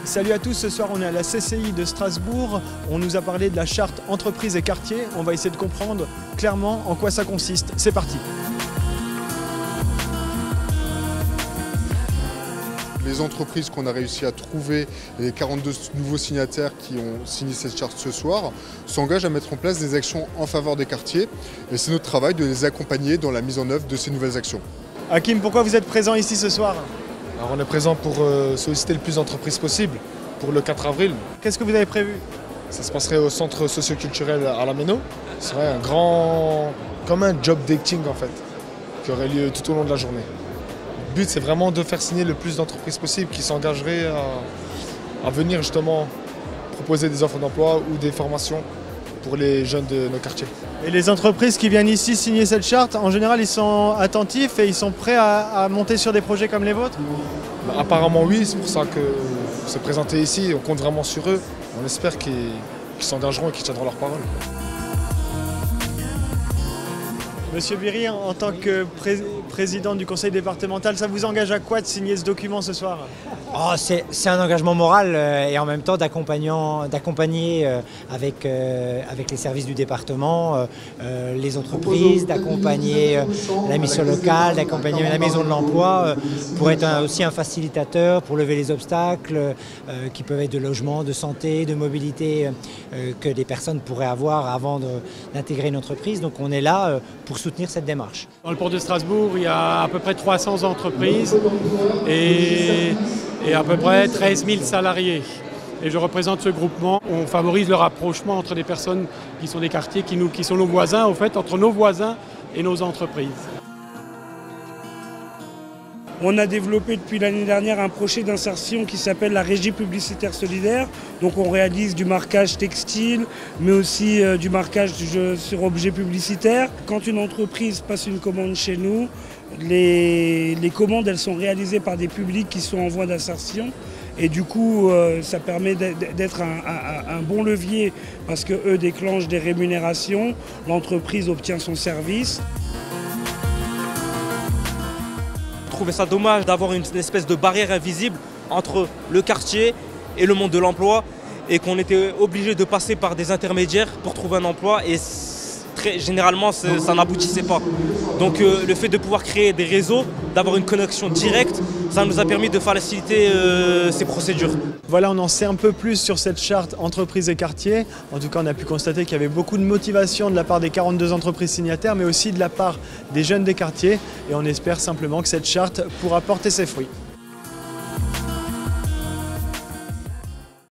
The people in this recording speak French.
Salut à tous, ce soir on est à la CCI de Strasbourg. On nous a parlé de la charte entreprise et quartier. On va essayer de comprendre clairement en quoi ça consiste. C'est parti. Les entreprises qu'on a réussi à trouver, les 42 nouveaux signataires qui ont signé cette charte ce soir, s'engagent à mettre en place des actions en faveur des quartiers. Et c'est notre travail de les accompagner dans la mise en œuvre de ces nouvelles actions. Hakim, pourquoi vous êtes présent ici ce soir? Alors on est présent pour solliciter le plus d'entreprises possible pour le 4 avril. Qu'est-ce que vous avez prévu? Ça se passerait au centre socio-culturel à la Méno. Ce serait comme un job dating en fait, qui aurait lieu tout au long de la journée. Le but c'est vraiment de faire signer le plus d'entreprises possible qui s'engageraient à venir justement proposer des offres d'emploi ou des formations pour les jeunes de nos quartiers. Et les entreprises qui viennent ici signer cette charte, en général ils sont attentifs et ils sont prêts à monter sur des projets comme les vôtres? Apparemment oui, c'est pour ça que se présenter ici, on compte vraiment sur eux. On espère qu'ils s'engageront et qu'ils tiendront leur parole. Monsieur Biry, en tant que président du conseil départemental, ça vous engage à quoi de signer ce document ce soir? C'est un engagement moral et en même temps d'accompagner avec les services du département, les entreprises, d'accompagner la mission locale, d'accompagner la maison de l'emploi pour être aussi un facilitateur, pour lever les obstacles qui peuvent être de logement, de santé, de mobilité que les personnes pourraient avoir avant d'intégrer une entreprise. Donc on est là pour soutenir cette démarche. Dans le port de Strasbourg, il y a à peu près 300 entreprises et à peu près 13 000 salariés. Et je représente ce groupement. On favorise le rapprochement entre des personnes qui sont des quartiers, qui sont nos voisins, au fait, entre nos voisins et nos entreprises. On a développé depuis l'année dernière un projet d'insertion qui s'appelle la régie publicitaire solidaire. Donc on réalise du marquage textile, mais aussi du marquage sur objets publicitaires. Quand une entreprise passe une commande chez nous, les commandes elles sont réalisées par des publics qui sont en voie d'insertion. Et du coup, ça permet d'être un bon levier parce qu'eux déclenchent des rémunérations, l'entreprise obtient son service. Je trouvais ça dommage d'avoir une espèce de barrière invisible entre le quartier et le monde de l'emploi et qu'on était obligé de passer par des intermédiaires pour trouver un emploi et généralement ça n'aboutissait pas. Donc le fait de pouvoir créer des réseaux, d'avoir une connexion directe, ça nous a permis de faciliter ces procédures. Voilà, on en sait un peu plus sur cette charte entreprise et quartier. En tout cas, on a pu constater qu'il y avait beaucoup de motivation de la part des 42 entreprises signataires, mais aussi de la part des jeunes des quartiers. Et on espère simplement que cette charte pourra porter ses fruits.